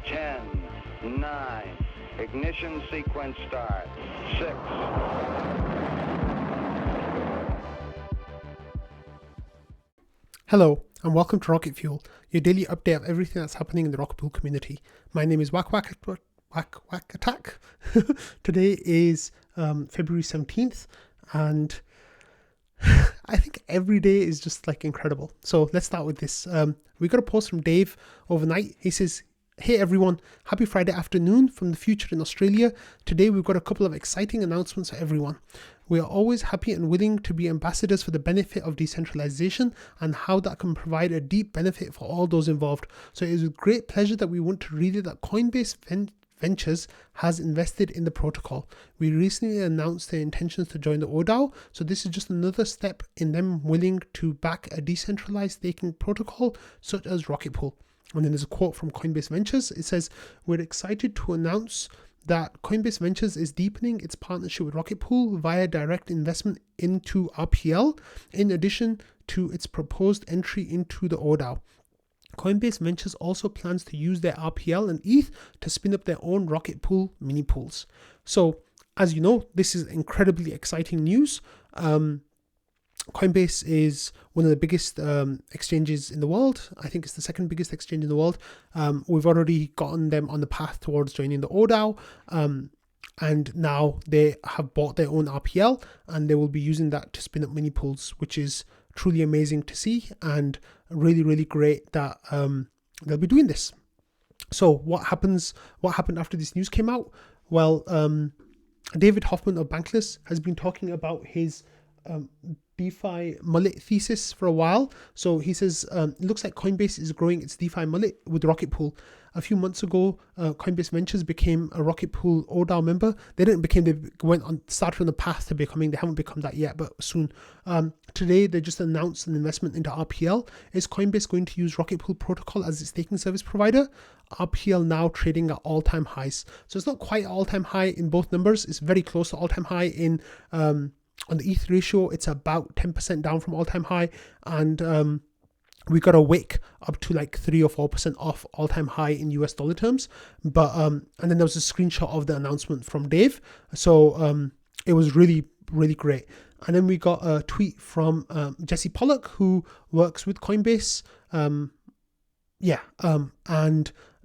10, 9, ignition sequence start, 6. Hello, and welcome to Rocket Fuel, your daily update of everything that's happening in the Rocket Fuel community. My name is Vaca. Today is February 17th, and I think every day is just like incredible. So let's start with this. We got a post from Dave overnight. He says, "Hey everyone, happy Friday afternoon from the future in Australia. Today we've got a couple of exciting announcements for everyone. We are always happy and willing to be ambassadors for the benefit of decentralization and how that can provide a deep benefit for all those involved. So it is with great pleasure that we want to read it that Coinbase Ventures has invested in the protocol. We recently announced their intentions to join the oDAO, so this is just another step in them willing to back a decentralized staking protocol such as Rocket Pool." And then there's a quote from Coinbase Ventures. It says, "We're excited to announce that Coinbase Ventures is deepening its partnership with Rocket Pool via direct investment into RPL, in addition to its proposed entry into the oDAO. Coinbase Ventures also plans to use their RPL and ETH to spin up their own Rocket Pool mini pools." So, as you know, this is incredibly exciting news. Coinbase is one of the biggest exchanges in the world. I think it's the second biggest exchange in the world. We've already gotten them on the path towards joining the oDAO, and now they have bought their own RPL and they will be using that to spin up mini pools, which is truly amazing to see and really, really great that they'll be doing this. So what happened after this news came out? Well, David Hoffman of Bankless has been talking about his DeFi mullet thesis for a while. So he says, it looks like Coinbase is growing its DeFi mullet with Rocket Pool. A few months ago, Coinbase Ventures became a Rocket Pool oDAO member. They started on the path to becoming, they haven't become that yet, but soon. Today, they just announced an investment into RPL. Is Coinbase going to use Rocket Pool protocol as its staking service provider? RPL now trading at all-time highs. So it's not quite all-time high in both numbers. It's very close to all-time high in on the ETH ratio. It's about 10% down from all-time high, and we got a wick up to like 3 or 4% off all-time high in US dollar terms. But and then there was a screenshot of the announcement from Dave. So it was really, really great. And then we got a tweet from Jesse Pollock, who works with Coinbase. And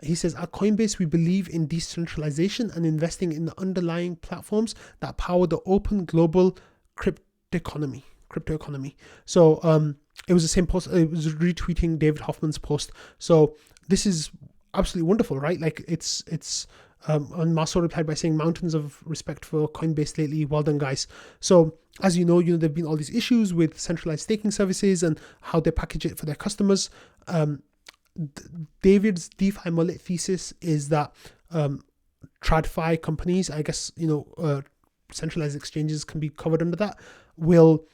he says, "At Coinbase, we believe in decentralization and investing in the underlying platforms that power the open global crypto economy." So it was the same post. It was retweeting David Hoffman's post. So this is absolutely wonderful, right? Like it's and Marceau replied by saying, "Mountains of respect for Coinbase lately. Well done, guys." So as you know, there've been all these issues with centralized staking services and how they package it for their customers. David's DeFi mullet thesis is that TradFi companies, I guess, centralized exchanges can be covered under that, will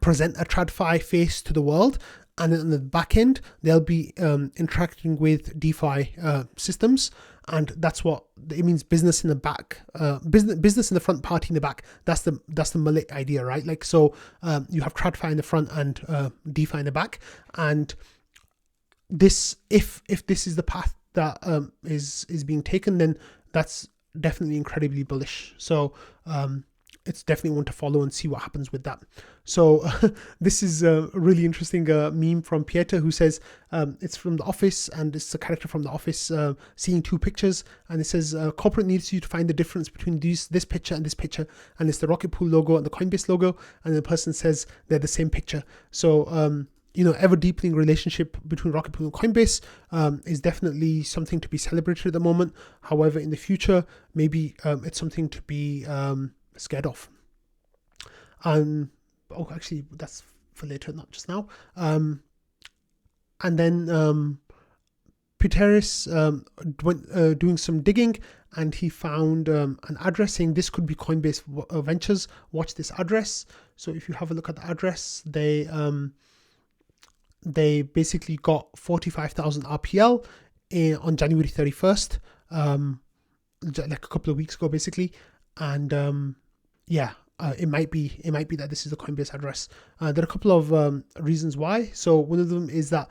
present a TradFi face to the world, and then on the back end they'll be interacting with DeFi systems, and that's what it means. Business in the back, business in the front, party in the back. That's the mullet idea, right? Like, so you have TradFi in the front and DeFi in the back, and this, if this is the path that is being taken, then that's definitely incredibly bullish. So it's definitely one to follow and see what happens with that. So this is a really interesting meme from Pieter, who says it's from The Office, and it's a character from The Office seeing two pictures, and it says corporate needs you to find the difference between this picture and this picture, and it's the Rocket Pool logo and the Coinbase logo, and the person says they're the same picture. So ever deepening relationship between Rocket Pool and Coinbase is definitely something to be celebrated at the moment. However, in the future, maybe it's something to be scared of. Actually, that's for later, not just now. And then Pieteris went doing some digging, and he found an address saying this could be Coinbase Ventures. Watch this address. So if you have a look at the address, they basically got 45,000 RPL on January 31st, like a couple of weeks ago, basically. And it might be that this is the Coinbase address. There are a couple of reasons why. So one of them is that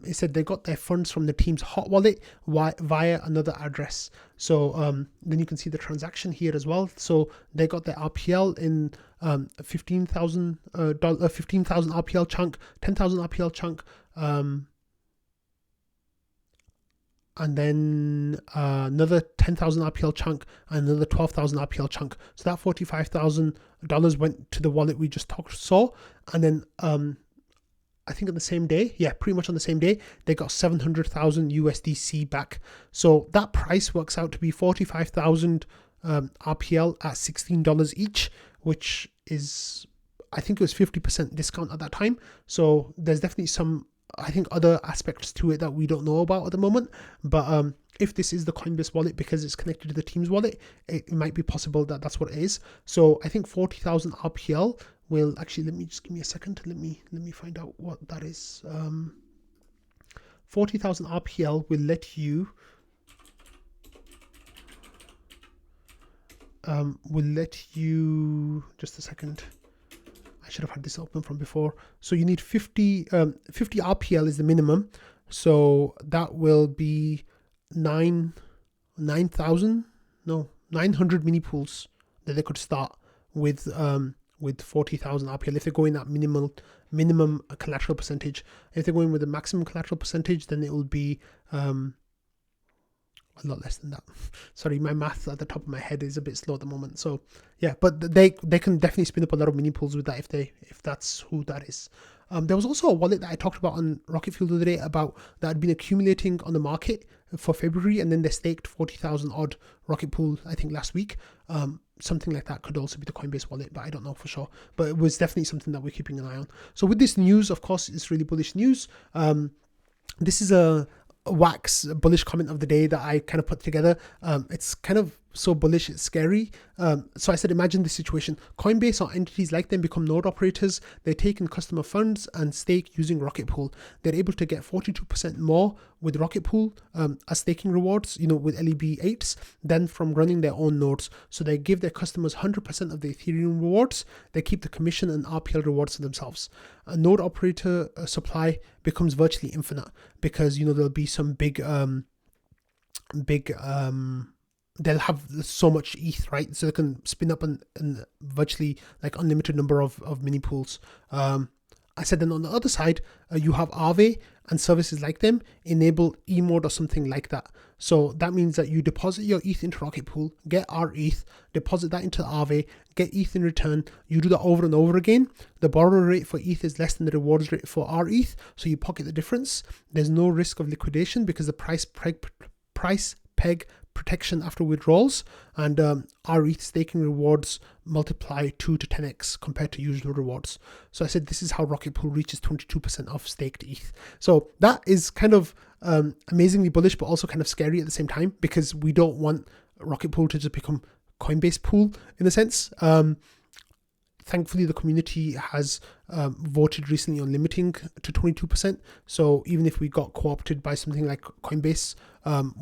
it said they got their funds from the team's hot wallet via another address. So then you can see the transaction here as well. So they got their RPL in 15,000 RPL chunk, 10,000 RPL chunk, and then another 10,000 RPL chunk and another 12,000 RPL chunk. So that $45,000 went to the wallet we just saw. And then I think on the same day, pretty much on the same day, they got 700,000 USDC back. So that price works out to be 45,000 RPL at $16 each, which is, I think it was 50% discount at that time. So there's definitely some, I think, other aspects to it that we don't know about at the moment. But if this is the Coinbase wallet because it's connected to the team's wallet, it might be possible that that's what it is. So I think 40,000 RPL will actually, give me a second. Let me find out what that is. 40,000 RPL will let you just a second. I should have had this open from before. So you need 50 RPL is the minimum. So that will be 900 mini pools that they could start with 40,000 RPL if they're going that minimum collateral percentage. If they're going with the maximum collateral percentage, then it will be a lot less than that. Sorry, my math at the top of my head is a bit slow at the moment. So yeah, but they can definitely spin up a lot of mini pools with that if that's who that is. There was also a wallet that I talked about on Rocket Fuel the other day about that had been accumulating on the market for February, and then they staked 40,000 odd Rocket Pool, I think last week. Something like that could also be the Coinbase wallet, but I don't know for sure. But it was definitely something that we're keeping an eye on. So with this news, of course, it's really bullish news. This is a wax bullish comment of the day that I kind of put together. It's kind of so bullish, it's scary. So I said, imagine this situation. Coinbase or entities like them become node operators. They take in customer funds and stake using Rocket Pool. They're able to get 42% more with Rocket Pool as staking rewards, with LEB8s than from running their own nodes. So they give their customers 100% of the Ethereum rewards. They keep the commission and RPL rewards for themselves. A node operator supply becomes virtually infinite because, there'll be some big they'll have so much ETH, right? So they can spin up an virtually like unlimited number of mini pools. I said then on the other side, you have Aave and services like them enable eMode or something like that. So that means that you deposit your ETH into Rocket Pool, get our ETH, deposit that into Aave, get ETH in return. You do that over and over again. The borrow rate for ETH is less than the rewards rate for our ETH, so you pocket the difference. There's no risk of liquidation because the price peg protection after withdrawals, and our ETH staking rewards multiply 2 to 10x compared to usual rewards. So I said this is how Rocket Pool reaches 22% of staked ETH. So that is kind of amazingly bullish, but also kind of scary at the same time, because we don't want Rocket Pool to just become Coinbase Pool in a sense. Thankfully, the community has voted recently on limiting to 22%. So even if we got co-opted by something like Coinbase,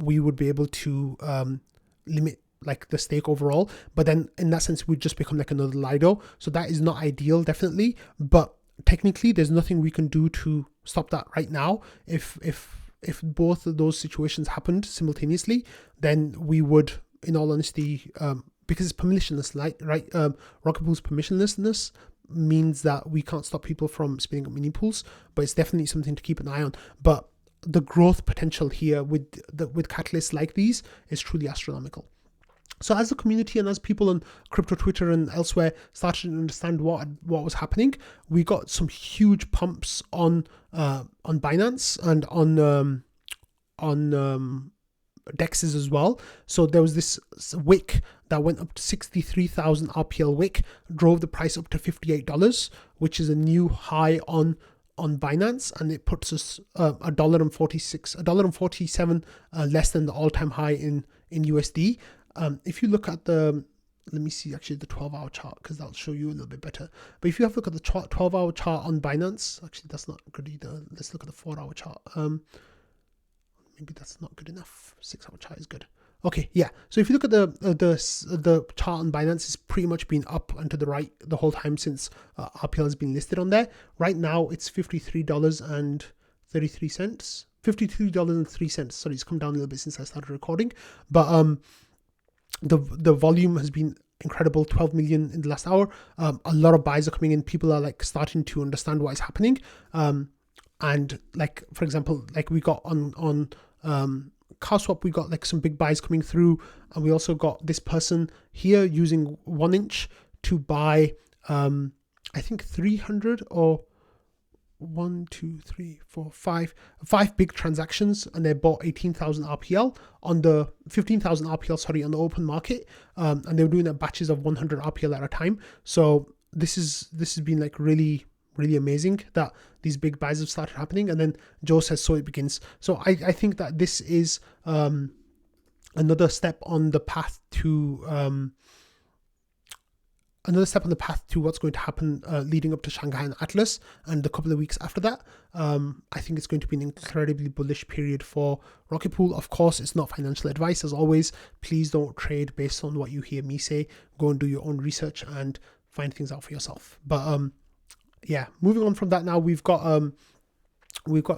we would be able to limit like the stake overall. But then in that sense, we'd just become like another Lido. So that is not ideal, definitely. But technically, there's nothing we can do to stop that right now. If both of those situations happened simultaneously, then we would, in all honesty, because it's permissionless, right? Rocket Pool's permissionlessness means that we can't stop people from spinning up mini pools, but it's definitely something to keep an eye on. But the growth potential here with catalysts like these is truly astronomical. So as the community and as people on crypto Twitter and elsewhere started to understand what was happening, we got some huge pumps on Binance and on DEXs as well. So there was this wick that went up to 63,000 RPL wick, drove the price up to $58, which is a new high on Binance, and it puts us $1.47 less than the all-time high in USD. If you look at let me see actually the 12-hour chart, because that'll show you a little bit better. But if you have a look at the 12-hour chart on Binance, actually that's not good either. Let's look at the 4-hour chart. Maybe that's not good enough. 6-hour chart is good. Okay, yeah. So if you look at the chart on Binance, it's pretty much been up and to the right the whole time since RPL has been listed on there. Right now, it's $53.33. $53.03. Sorry, it's come down a little bit since I started recording, but the volume has been incredible. 12 million in the last hour. A lot of buys are coming in. People are like starting to understand what is happening. And like, for example, like we got on CowSwap, we got like some big buys coming through, and we also got this person here using 1 inch to buy I think 300 or 1, 2, 3, 4, 5 big transactions, and they bought 18,000 RPL on the 15,000 RPL, sorry, on the open market, and they were doing that batches of 100 RPL at a time. So this has been like really amazing that these big buys have started happening. And then Joe says, so it begins. So I think that this is another step on the path to what's going to happen leading up to Shanghai and Atlas and a couple of weeks after that. I think it's going to be an incredibly bullish period for Rocket Pool. Of course, it's not financial advice. As always, please don't trade based on what you hear me say. Go and do your own research and find things out for yourself. But yeah, moving on from that now, we've got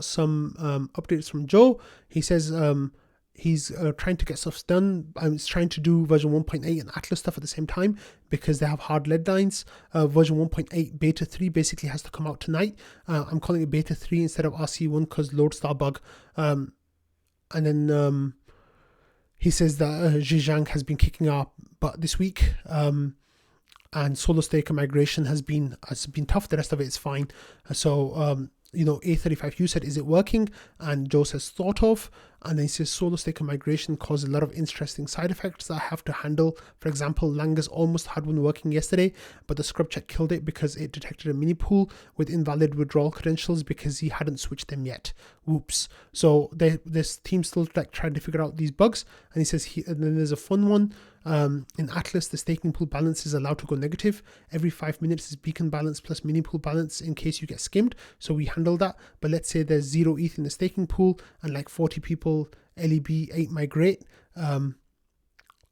some updates from Joe. He says he's trying to get stuff done. He's trying to do version 1.8 and Atlas stuff at the same time because they have hard deadlines. Version 1.8 beta 3 basically has to come out tonight. I'm calling it beta 3 instead of RC1 because Lodestar bug. And then he says that Zhejiang has been kicking our butt this week. And solo staker migration has been tough. The rest of it is fine. So A35U said, is it working? And Joe says, sort of. And then he says, solo staker migration caused a lot of interesting side effects that I have to handle. For example, Langas almost had one working yesterday, but the scrub check killed it because it detected a mini pool with invalid withdrawal credentials because he hadn't switched them yet. Whoops. So this team's still like trying to figure out these bugs. And he says, and then there's a fun one. In Atlas, the staking pool balance is allowed to go negative. Every 5 minutes is beacon balance plus mini pool balance in case you get skimmed. So we handle that. But let's say there's 0 ETH in the staking pool and like 40 people LEB 8 migrate.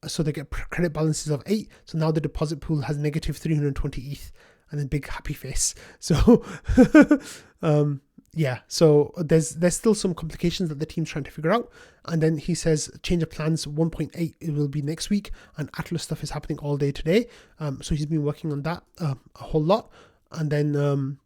So they get credit balances of 8. So now the deposit pool has negative 320 ETH and then big happy face. So yeah, so there's still some complications that the team's trying to figure out. And then he says change of plans 1.8 it will be next week, and Atlas stuff is happening all day today. So he's been working on that a whole lot. And then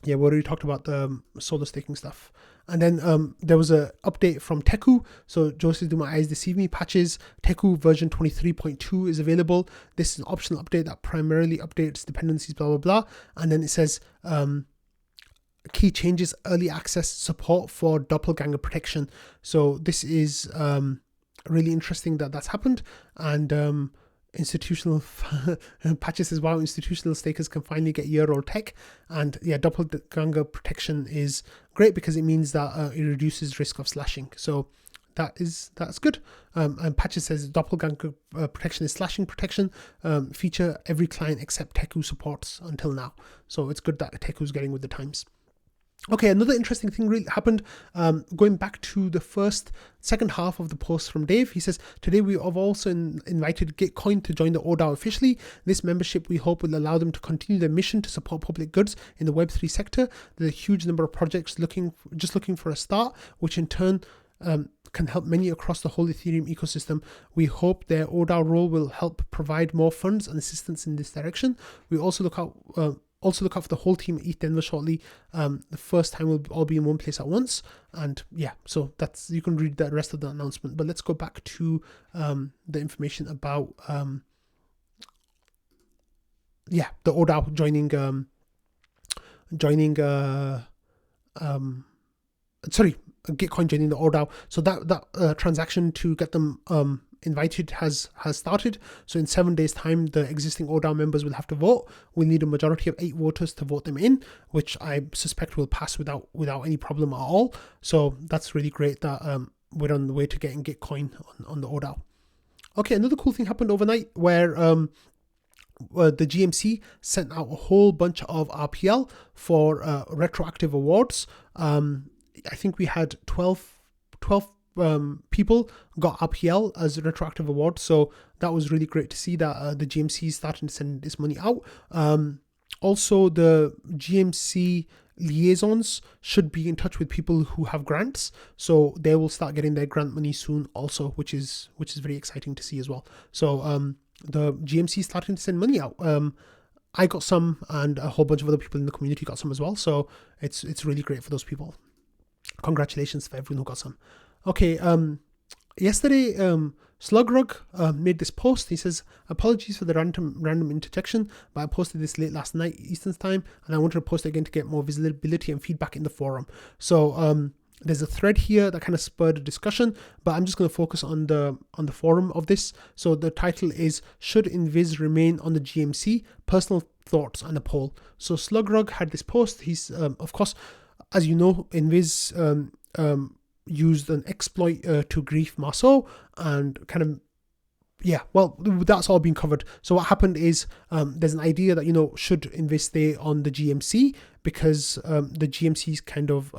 yeah, we already talked about the solo staking stuff. And then there was a update from Teku. So Joseph, do my eyes deceive me? Patches Teku version 23.2 is available. This is an optional update that primarily updates dependencies, blah blah blah. And then it says key changes, early access support for doppelganger protection. So this is really interesting that that's happened. And institutional Patches says, wow, institutional stakers can finally get year-old tech. And yeah, doppelganger protection is great because it means that it reduces risk of slashing. So that's good. And Patches says doppelganger protection is slashing protection feature every client except Teku supports until now. So it's good that Teku's getting with the times. Okay, another interesting thing really happened. Going back to the second half of the post from Dave, he says, today we have also invited Gitcoin to join the oDAO officially. This membership we hope will allow them to continue their mission to support public goods in the Web3 sector. There's a huge number of projects looking for a start, which in turn can help many across the whole Ethereum ecosystem. We hope their oDAO role will help provide more funds and assistance in this direction. We also look out for the whole team at ETH Denver shortly. The first time we'll all be in one place at once. And yeah, so you can read the rest of the announcement. But let's go back to the information about the oDAO joining Gitcoin joining the oDAO. So that transaction to get them invited has started. So in 7 days time, the existing oDAO members will have to vote. We need a majority of 8 voters to vote them in, which I suspect will pass without any problem at all. So that's really great that we're on the way to getting Gitcoin on the oDAO. Okay, another cool thing happened overnight where the GMC sent out a whole bunch of RPL for retroactive awards. I think we had 12 people got RPL as a retroactive award. So that was really great to see that the GMC is starting to send this money out. Also, the GMC liaisons should be in touch with people who have grants, so they will start getting their grant money soon also, which is very exciting to see as well. So the GMC is starting to send money out. I got some, and a whole bunch of other people in the community got some as well, so it's really great for those people. Congratulations for everyone who got some. Okay, yesterday Slugrug made this post. He says, apologies for the random interjection, but I posted this late last night Eastern time, and I wanted to post it again to get more visibility and feedback in the forum. So there's a thread here that kind of spurred a discussion, but I'm just going to focus on the forum of this. So the title is, should Invis remain on the GMC? Personal thoughts and a poll. So Slugrug had this post. He's of course, as you know, Invis used an exploit to grief Marceau, and kind of, yeah, well, that's all been covered. So what happened is there's an idea that, should Invis stay on the GMC, because the GMC is kind of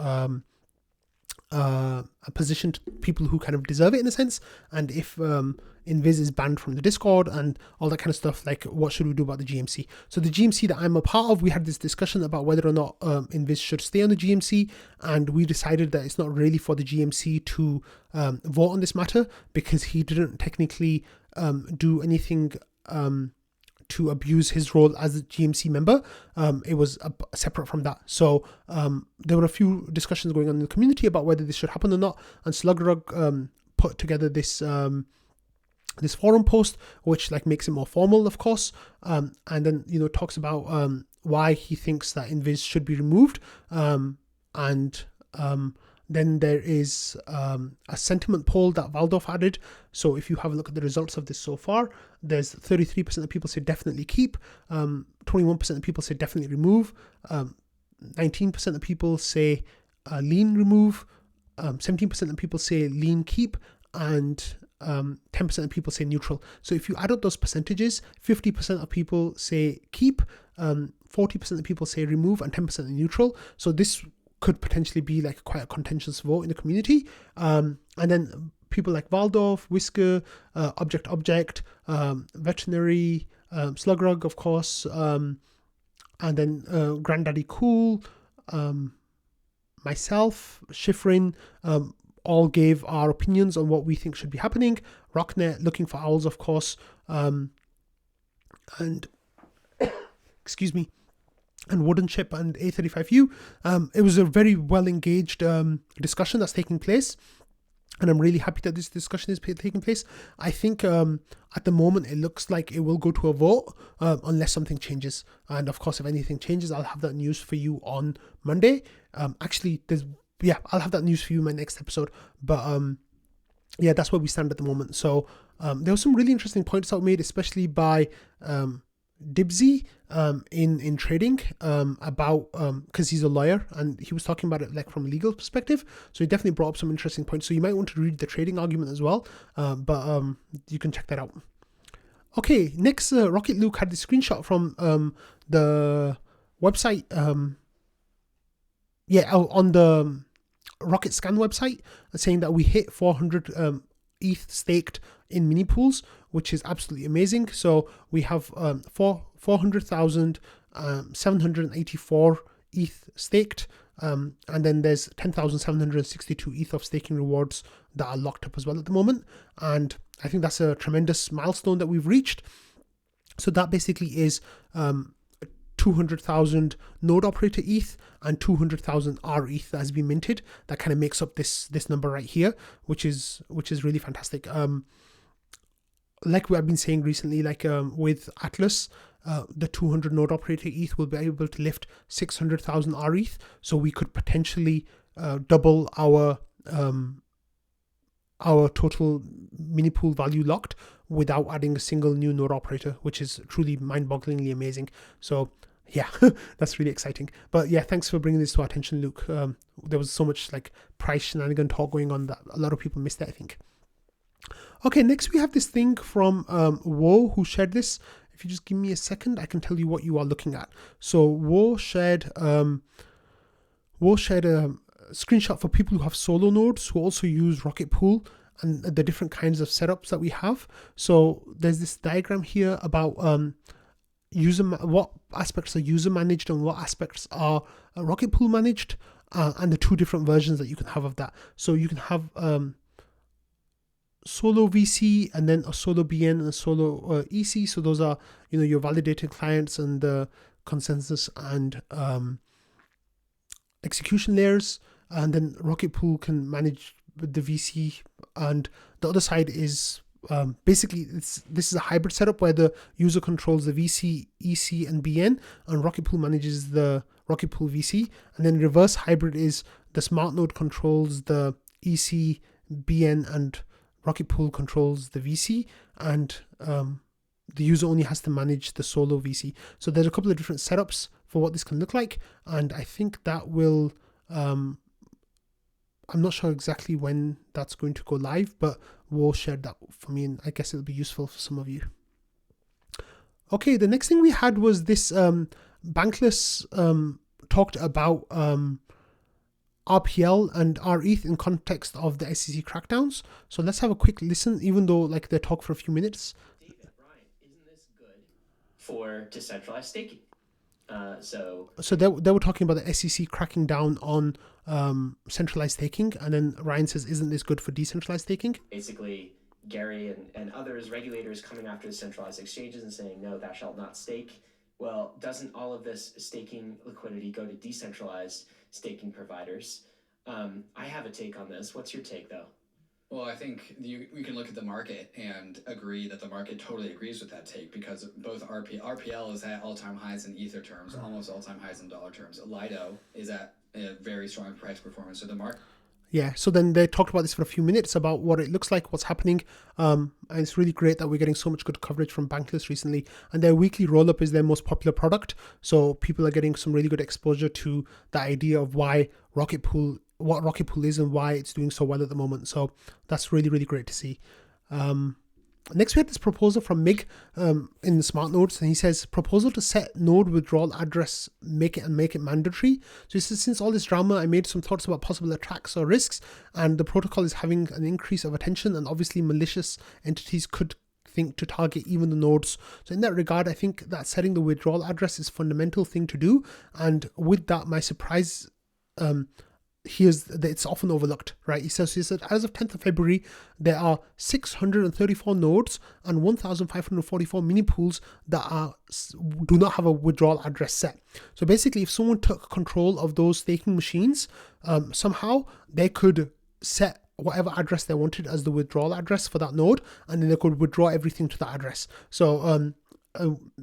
positioned people who kind of deserve it in a sense, and if Invis is banned from the Discord and all that kind of stuff, like, what should we do about the GMC? So the GMC that I'm a part of, we had this discussion about whether or not Invis should stay on the GMC, and we decided that it's not really for the GMC to vote on this matter, because he didn't technically do anything to abuse his role as a GMC member. It was separate from that. So there were a few discussions going on in the community about whether this should happen or not, and Slugrug put together this this forum post, which like makes it more formal, of course, and then talks about why he thinks that Invis should be removed, and then there is a sentiment poll that Valdorf added. So if you have a look at the results of this so far, there's 33% of people say definitely keep, 21% of people say definitely remove, 19% of people say lean remove, 17% of people say lean keep, and 10% of people say neutral. So if you add up those percentages, 50% of people say keep, 40% of people say remove, and 10% neutral. So this could potentially be like quite a contentious vote in the community. And then people like Valdorf, Whisker, Object, Veterinary, Slugrug, of course, and then Granddaddy Cool, myself, Schifrin, all gave our opinions on what we think should be happening. Rocknet, Looking for Owls, of course, and excuse me, and Wooden Chip and A35U. It was a very well engaged discussion that's taking place, and I'm really happy that this discussion is taking place. I think at the moment it looks like it will go to a vote unless something changes, and of course if anything changes, I'll have that news for you on Monday. I'll have that news for you in my next episode, but yeah, that's where we stand at the moment. So there were some really interesting points out made, especially by Dibsy in trading about because he's a lawyer, and he was talking about it like from a legal perspective, so he definitely brought up some interesting points. So you might want to read the trading argument as well, but you can check that out. Okay, next, Rocket Luke had this screenshot from the website, on the Rocket Scan website, saying that we hit 400 ETH staked in mini pools, which is absolutely amazing. So we have 400,784 ETH staked, and then there's 10,762 ETH of staking rewards that are locked up as well at the moment, and I think that's a tremendous milestone that we've reached. So that basically is 200,000 node operator ETH and 200,000 R ETH that has been minted. That kind of makes up this number right here, which is really fantastic. Like I've been saying recently, like with Atlas, the 200 node operator ETH will be able to lift 600,000 R ETH, so we could potentially double our total mini pool value locked without adding a single new node operator, which is truly mind-bogglingly amazing. So yeah, that's really exciting. But yeah, thanks for bringing this to our attention, Luke. There was so much like price shenanigan talk going on that a lot of people missed it, I think. Okay, next we have this thing from Wo, who shared this. If you just give me a second, I can tell you what you are looking at. So Wo shared a screenshot for people who have solo nodes who also use Rocket Pool and the different kinds of setups that we have. So there's this diagram here about what aspects are user managed and what aspects are Rocket Pool managed, and the two different versions that you can have of that. So you can have solo VC and then a solo BN and a solo EC. So those are, your validated clients and the consensus and execution layers. And then Rocket Pool can manage with the VC, and the other side is basically this is a hybrid setup where the user controls the VC, EC, and BN, and Rocket Pool manages the Rocket Pool VC. And then reverse hybrid is the smart node controls the EC, BN, and Rocket Pool controls the VC, and the user only has to manage the solo VC. So there's a couple of different setups for what this can look like, and I think that will I'm not sure exactly when that's going to go live, but we'll share that for me, and I guess it'll be useful for some of you. Okay, the next thing we had was this Bankless talked about RPL and RETH in context of the SEC crackdowns. So let's have a quick listen, even though like they talk for a few minutes. David, Brian, isn't this good for decentralized staking? So they were talking about the SEC cracking down on centralized staking, and then Ryan says, isn't this good for decentralized staking? Basically, Gary and others, regulators coming after the centralized exchanges and saying, no, thou shalt not stake. Well, doesn't all of this staking liquidity go to decentralized staking providers? I have a take on this. What's your take, though? Well, I think we can look at the market and agree that the market totally agrees with that take, because both RPL is at all-time highs in Ether terms, almost all-time highs in dollar terms. Lido is at a very strong price performance. So the market. Yeah, so then they talked about this for a few minutes about what it looks like, what's happening. And it's really great that we're getting so much good coverage from Bankless recently. And their weekly roll-up is their most popular product. So people are getting some really good exposure to the idea of what Rocket Pool is and why it's doing so well at the moment. So that's really, really great to see. Next, we had this proposal from Mig in the smart nodes, and he says, proposal to set node withdrawal address, make it mandatory. So he says, since all this drama, I made some thoughts about possible attacks or risks, and the protocol is having an increase of attention, and obviously malicious entities could think to target even the nodes. So in that regard, I think that setting the withdrawal address is a fundamental thing to do. And with that, my surprise here's that it's often overlooked, right? He says as of 10th of February, there are 634 nodes and 1,544 mini pools that do not have a withdrawal address set. So basically, if someone took control of those staking machines, somehow they could set whatever address they wanted as the withdrawal address for that node, and then they could withdraw everything to that address. So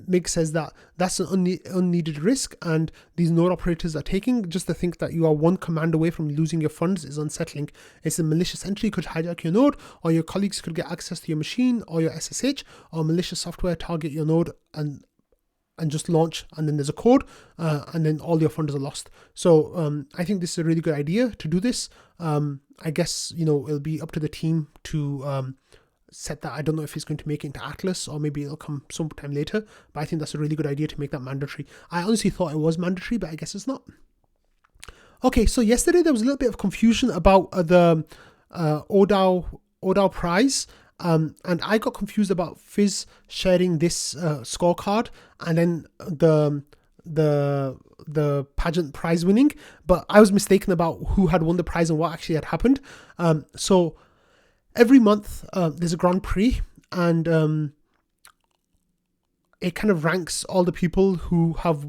Mig says that that's an unneeded risk, and these node operators are taking. Just to think that you are one command away from losing your funds is unsettling. It's a malicious entry could hijack your node, or your colleagues could get access to your machine or your SSH, or malicious software target your node and just launch, and then there's a code, and then all your funds are lost. So I think this is a really good idea to do this. I guess it'll be up to the team to set that. I don't know if it's going to make it into Atlas, or maybe it'll come sometime later, but I think that's a really good idea to make that mandatory. I honestly thought it was mandatory, but I guess it's not. Okay, so yesterday there was a little bit of confusion about the oDAO prize, and I got confused about Fizz sharing this scorecard and then the pageant prize winning, but I was mistaken about who had won the prize and what actually had happened. So every month there's a Grand Prix, and it kind of ranks all the people who have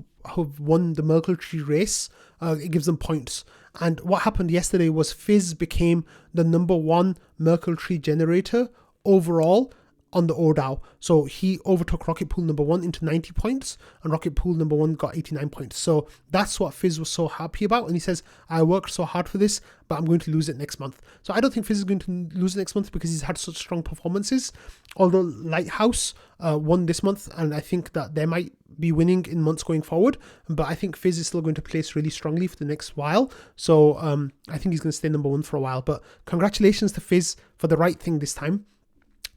won the Merkle Tree race. It gives them points. And what happened yesterday was Fizz became the #1 Merkle Tree generator overall on the oDAO. So he overtook Rocket Pool #1 into 90 points, and Rocket Pool #1 got 89 points. So that's what Fizz was so happy about. And he says, I worked so hard for this, but I'm going to lose it next month. So I don't think Fizz is going to lose it next month because he's had such strong performances. Although Lighthouse won this month, and I think that they might be winning in months going forward. But I think Fizz is still going to place really strongly for the next while. So I think he's going to stay #1 for a while. But congratulations to Fizz for the right thing this time.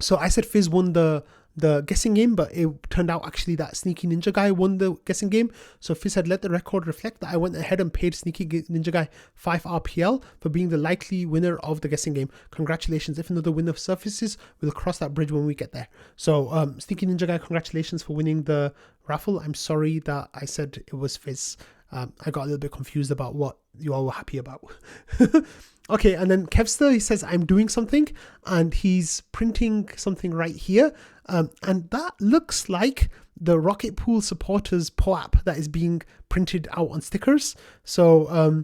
So I said Fizz won the the guessing game, but it turned out actually that Sneaky Ninja Guy won the guessing game. So Fizz said, let the record reflect that I went ahead and paid Sneaky Ninja Guy 5 RPL for being the likely winner of the guessing game. Congratulations. If another winner surfaces, we'll cross that bridge when we get there. So Sneaky Ninja Guy, congratulations for winning the raffle. I'm sorry that I said it was Fizz. I got a little bit confused about what you all were happy about. Okay, and then Kevster, he says, I'm doing something, and he's printing something right here. And that looks like the Rocket Pool supporters POAP that is being printed out on stickers. So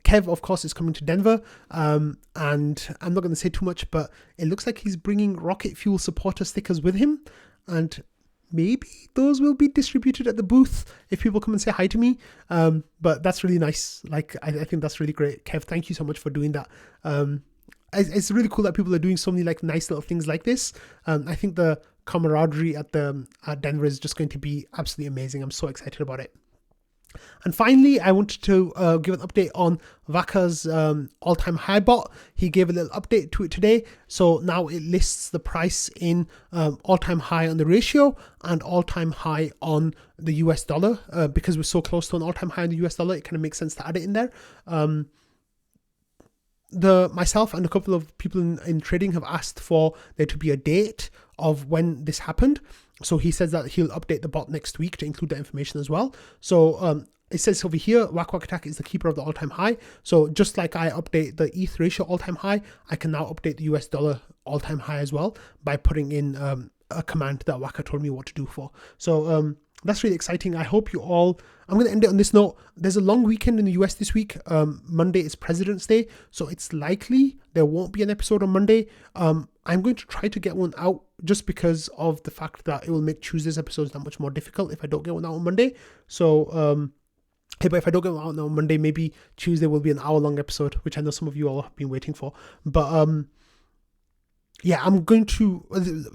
Kev, of course, is coming to Denver. And I'm not going to say too much, but it looks like he's bringing Rocket Fuel supporter stickers with him. And maybe those will be distributed at the booth if people come and say hi to me. But that's really nice. Like, I think that's really great. Kev, thank you so much for doing that. It's really cool that people are doing so many like nice little things like this. I think the camaraderie at Denver is just going to be absolutely amazing. I'm so excited about it. And finally, I wanted to give an update on Vaca's all-time high bot. He gave a little update to it today. So now it lists the price in all-time high on the ratio and all-time high on the US dollar. Because we're so close to an all-time high in the US dollar, it kind of makes sense to add it in there. Myself and a couple of people in trading have asked for there to be a date of when this happened. So he says that he'll update the bot next week to include that information as well. So it says over here, Wack Attack is the keeper of the all-time high. So just like I update the ETH ratio all-time high, I can now update the US dollar all-time high as well by putting in a command that Waka told me what to do for. So that's really exciting. I hope you all... I'm going to end it on this note. There's a long weekend in the US this week. Monday is President's Day, so it's likely there won't be an episode on Monday. I'm going to try to get one out just because of the fact that it will make Tuesday's episodes that much more difficult if I don't get one out on Monday. So, but if I don't get one out on Monday, maybe Tuesday will be an hour-long episode, which I know some of you all have been waiting for. But yeah, I'm going to...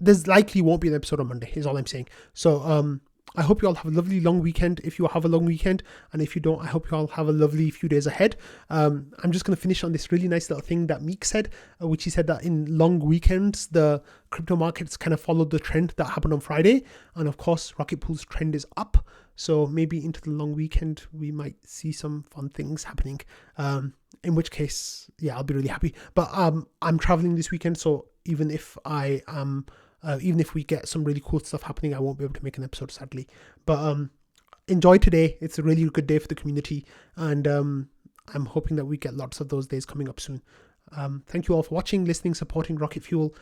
There's likely won't be an episode on Monday, is all I'm saying. So, I hope you all have a lovely long weekend if you have a long weekend, and if you don't, I hope you all have a lovely few days ahead. I'm just going to finish on this really nice little thing that Meek said, which he said that in long weekends, the crypto markets kind of followed the trend that happened on Friday. And of course, Rocket Pool's trend is up. So maybe into the long weekend, we might see some fun things happening. In which case, yeah, I'll be really happy. But I'm traveling this weekend, so even if I am... even if we get some really cool stuff happening, I won't be able to make an episode, sadly. But enjoy today. It's a really good day for the community. And I'm hoping that we get lots of those days coming up soon. Thank you all for watching, listening, supporting Rocket Fuel,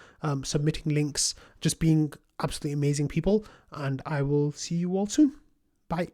submitting links, just being absolutely amazing people. And I will see you all soon. Bye.